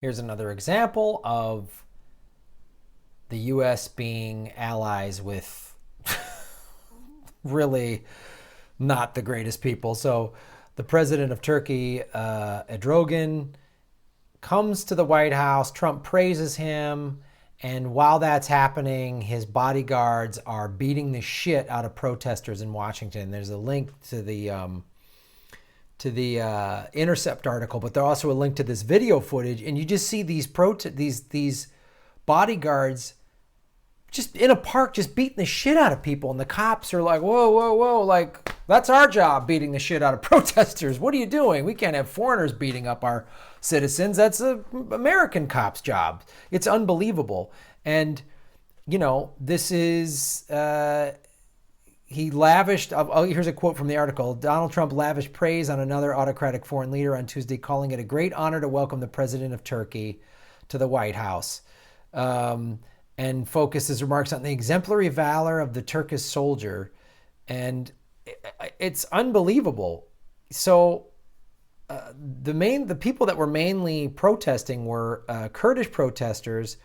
Here's another example of the U.S. being allies with really not the greatest people. So the president of Turkey, Erdogan, comes to the White House. Trump praises him. And while that's happening, his bodyguards are beating the shit out of protesters in Washington. There's a link to the Intercept article, but there's also a link to this video footage, and you just see these bodyguards just in a park just beating the shit out of people, and the cops are like, whoa, whoa, whoa, like, that's our job, beating the shit out of protesters. What are you doing? We can't have foreigners beating up our citizens. That's an American cop's job. It's unbelievable. And, you know, this is... he lavished, here's a quote from the article. Donald Trump lavished praise on another autocratic foreign leader on Tuesday, calling it a great honor to welcome the president of Turkey to the White House. And focused his remarks on the exemplary valor of the Turkish soldier. And it's unbelievable. So the people that were mainly protesting were Kurdish protesters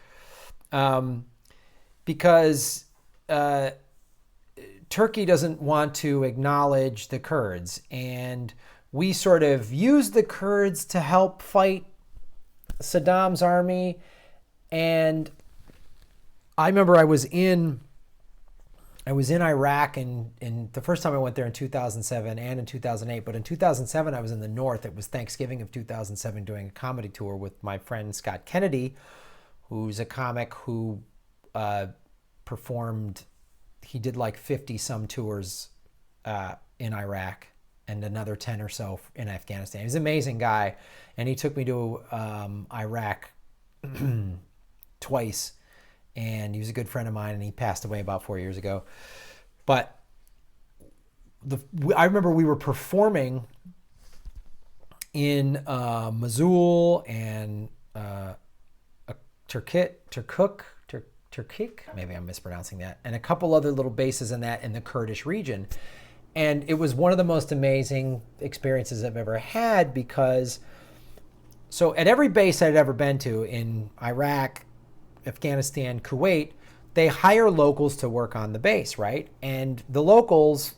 because Turkey doesn't want to acknowledge the Kurds. And we sort of used the Kurds to help fight Saddam's army. And I remember I was in Iraq and the first time I went there in 2007 and in 2008. But in 2007, I was in the north. It was Thanksgiving of 2007 doing a comedy tour with my friend Scott Kennedy, who's a comic who performed... He did like 50 some tours in Iraq and another 10 or so in Afghanistan. He's an amazing guy. And he took me to Iraq twice. And he was a good friend of mine, and he passed away about 4 years ago. But I remember we were performing in Mosul and Kirkuk, maybe I'm mispronouncing that, and a couple other little bases in the Kurdish region. And it was one of the most amazing experiences I've ever had because, so at every base I'd ever been to in Iraq, Afghanistan, Kuwait, they hire locals to work on the base, right? And the locals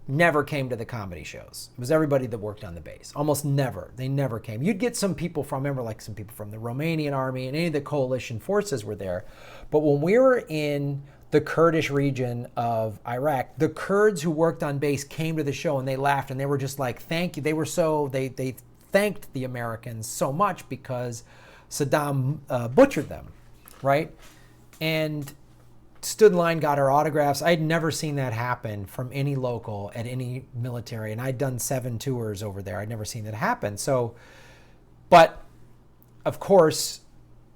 never came to the comedy shows. It was everybody that worked on the base. Almost never. They never came. You'd get some people from, I remember like some people from the Romanian army and any of the coalition forces were there. But when we were in the Kurdish region of Iraq, the Kurds who worked on base came to the show and they laughed and they were just like, thank you. They were so, they thanked the Americans so much because Saddam butchered them, right? And stood in line, got our autographs. I'd never seen that happen from any local at any military. And I'd done 7 tours over there. I'd never seen that happen. So, but of course,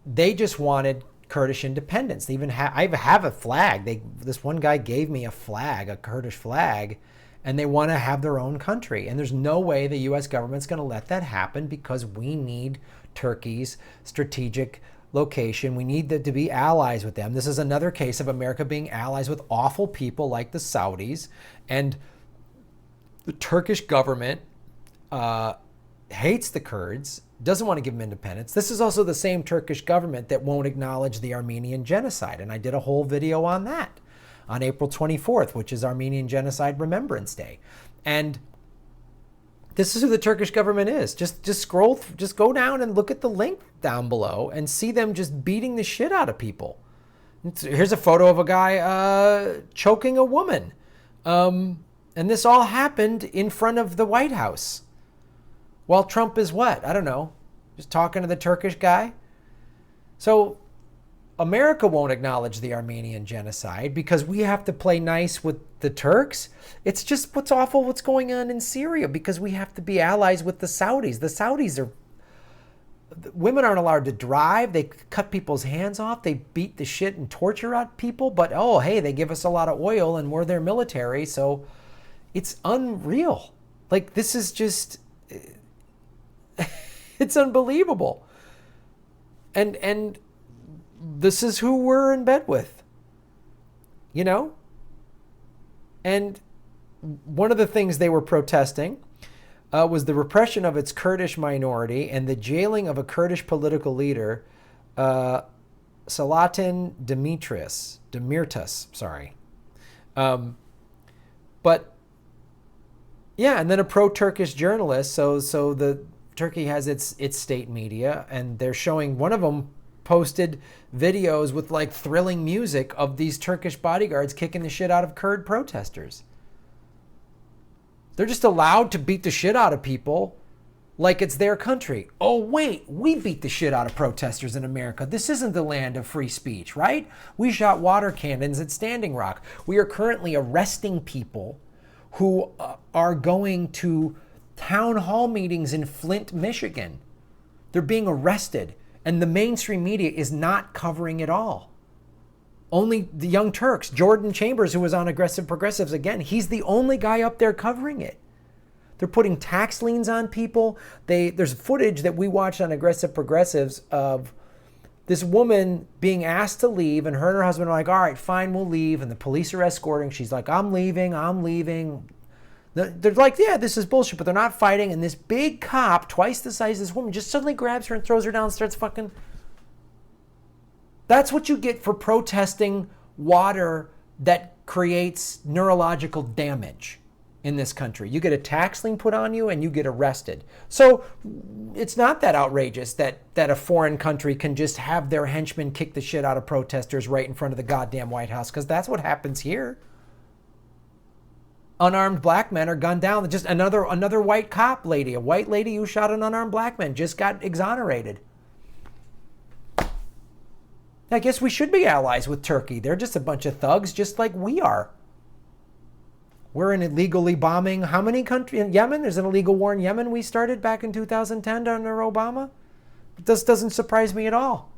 they just wanted Kurdish independence. They even I have a flag. This one guy gave me a flag, a Kurdish flag, and they want to have their own country. And there's no way the U.S. government's going to let that happen because we need Turkey's strategic location. We need to be allies with them. This is another case of America being allies with awful people like the Saudis. And the Turkish government hates the Kurds, doesn't want to give them independence. This is also the same Turkish government that won't acknowledge the Armenian Genocide. And I did a whole video on that on April 24th, which is Armenian Genocide Remembrance Day. And this is who the Turkish government is. Just go down and look at the link down below and see them just beating the shit out of people. Here's a photo of a guy choking a woman. And this all happened in front of the White House. While Trump is what? I don't know. Just talking to the Turkish guy. So America won't acknowledge the Armenian genocide because we have to play nice with the Turks. It's just what's awful what's going on in Syria because we have to be allies with the Saudis. The Saudis are... Women aren't allowed to drive. They cut people's hands off. They beat the shit and torture out people. But, oh, hey, they give us a lot of oil and we're their military. So it's unreal. Like, this is just... It's unbelievable. And this is who we're in bed with. You know? And one of the things they were protesting was the repression of its Kurdish minority and the jailing of a Kurdish political leader, Selahattin Demirtas, sorry. But yeah, and then a pro-Turkish journalist. So the Turkey has its state media, and they're showing, one of them posted videos with like thrilling music of these Turkish bodyguards kicking the shit out of Kurd protesters. They're just allowed to beat the shit out of people like it's their country. Oh, wait, we beat the shit out of protesters in America. This isn't the land of free speech, right? We shot water cannons at Standing Rock. We are currently arresting people who are going to town hall meetings in Flint, Michigan. They're being arrested, and the mainstream media is not covering it all. Only the Young Turks, Jordan Chambers, who was on Aggressive Progressives again, he's the only guy up there covering it. They're putting tax liens on people. There's footage that we watched on Aggressive Progressives of this woman being asked to leave, and her husband are like, all right, fine, we'll leave. And the police are escorting. She's like, I'm leaving. They're like, yeah, this is bullshit, but they're not fighting. And this big cop, twice the size of this woman, just suddenly grabs her and throws her down and starts fucking. That's what you get for protesting water that creates neurological damage in this country. You get a tax lien put on you and you get arrested. So it's not that outrageous that a foreign country can just have their henchmen kick the shit out of protesters right in front of the goddamn White House, because that's what happens here. Unarmed black men are gunned down. Just another white cop lady, a white lady who shot an unarmed black man, just got exonerated. I guess we should be allies with Turkey. They're just a bunch of thugs, just like we are. We're in illegally bombing how many countries? In Yemen, there's an illegal war in Yemen we started back in 2010 under Obama. This doesn't surprise me at all.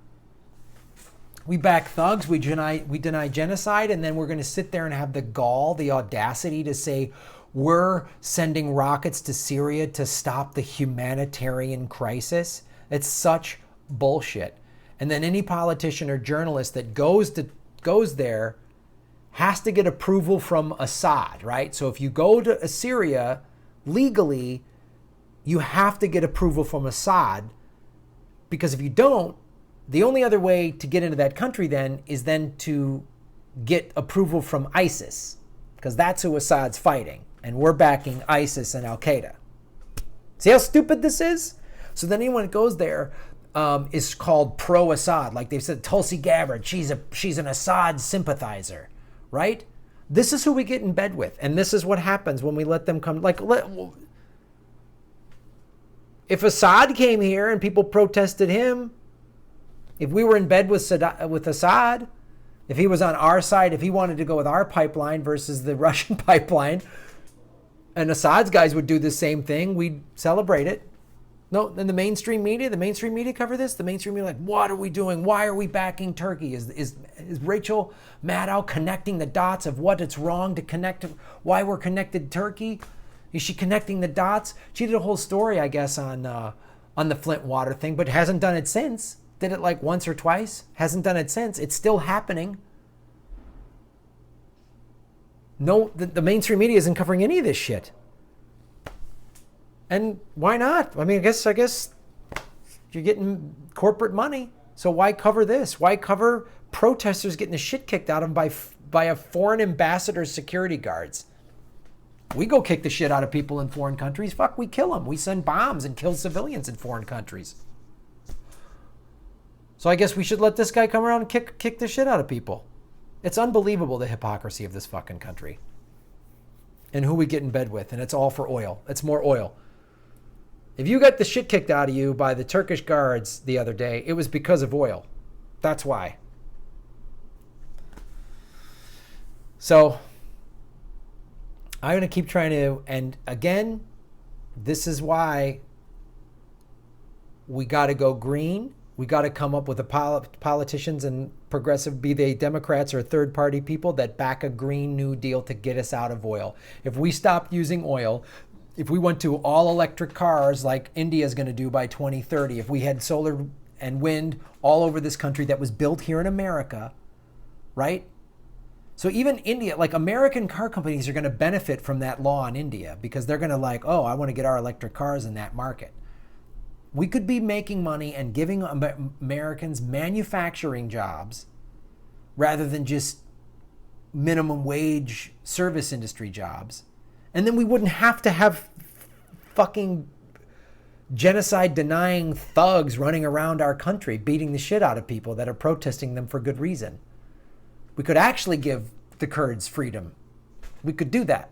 We back thugs, we deny genocide, and then we're going to sit there and have the gall, the audacity to say we're sending rockets to Syria to stop the humanitarian crisis. It's such bullshit. And then any politician or journalist that goes there has to get approval from Assad, right? So if you go to Syria legally, you have to get approval from Assad, because if you don't, the only other way to get into that country then is then to get approval from ISIS, because that's who Assad's fighting, and we're backing ISIS and Al-Qaeda. See how stupid this is? So then anyone that goes there is called pro-Assad. Like they've said, Tulsi Gabbard, she's an Assad sympathizer, right? This is who we get in bed with, and this is what happens when we let them come. If Assad came here and people protested him, if we were in bed with Assad, if he was on our side, if he wanted to go with our pipeline versus the Russian pipeline, and Assad's guys would do the same thing, we'd celebrate it. No, and the mainstream media cover this. The mainstream media, like, what are we doing? Why are we backing Turkey? Is Rachel Maddow connecting the dots of what it's wrong to connect, why we're connected to Turkey? Is she connecting the dots? She did a whole story, I guess, on the Flint water thing, but hasn't done it since. Did it like once or twice. Hasn't done it since. It's still happening. No, the mainstream media isn't covering any of this shit. And why not? I mean, I guess you're getting corporate money. So why cover this? Why cover protesters getting the shit kicked out of them by a foreign ambassador's security guards? We go kick the shit out of people in foreign countries. Fuck, we kill them. We send bombs and kill civilians in foreign countries. So I guess we should let this guy come around and kick the shit out of people. It's unbelievable, the hypocrisy of this fucking country. And who we get in bed with. And it's all for oil. It's more oil. If you got the shit kicked out of you by the Turkish guards the other day, it was because of oil. That's why. So I'm going to keep trying to, and again, this is why we got to go green. We got to come up with politicians and progressive, be they Democrats or third-party people, that back a Green New Deal to get us out of oil. If we stopped using oil, if we went to all electric cars like India is going to do by 2030, if we had solar and wind all over this country that was built here in America, right? So even India, like American car companies are going to benefit from that law in India because they're going to like, oh, I want to get our electric cars in that market. We could be making money and giving Americans manufacturing jobs rather than just minimum wage service industry jobs. And then we wouldn't have to have fucking genocide denying thugs running around our country beating the shit out of people that are protesting them for good reason. We could actually give the Kurds freedom. We could do that.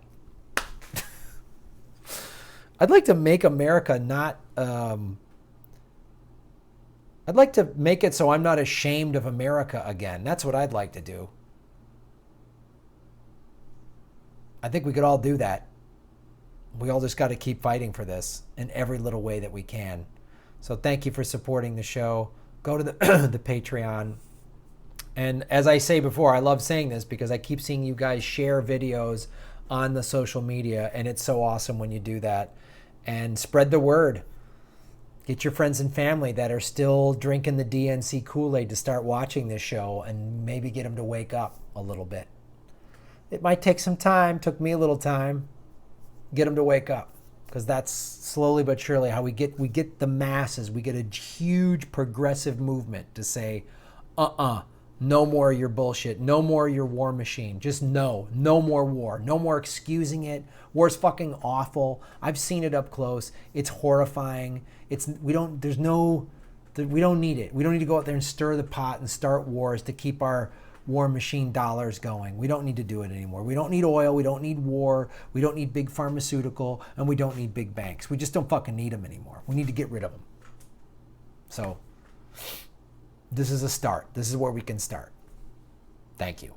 I'd like to make America not... I'd like to make it so I'm not ashamed of America again. That's what I'd like to do. I think we could all do that. We all just got to keep fighting for this in every little way that we can. So thank you for supporting the show. Go to the, the Patreon. And as I say before, I love saying this because I keep seeing you guys share videos on the social media, and it's so awesome when you do that. And spread the word. Get your friends and family that are still drinking the DNC Kool-Aid to start watching this show and maybe get them to wake up a little bit. It might take some time. Took me a little time. Get them to wake up, because that's slowly but surely how we get the masses. We get a huge progressive movement to say, no more of your bullshit. No more of your war machine. Just no more war. No more excusing it. War's fucking awful. I've seen it up close. It's horrifying. We don't need it. We don't need to go out there and stir the pot and start wars to keep our war machine dollars going. We don't need to do it anymore. We don't need oil. We don't need war. We don't need big pharmaceutical, and we don't need big banks. We just don't fucking need them anymore. We need to get rid of them. So this is a start. This is where we can start. Thank you.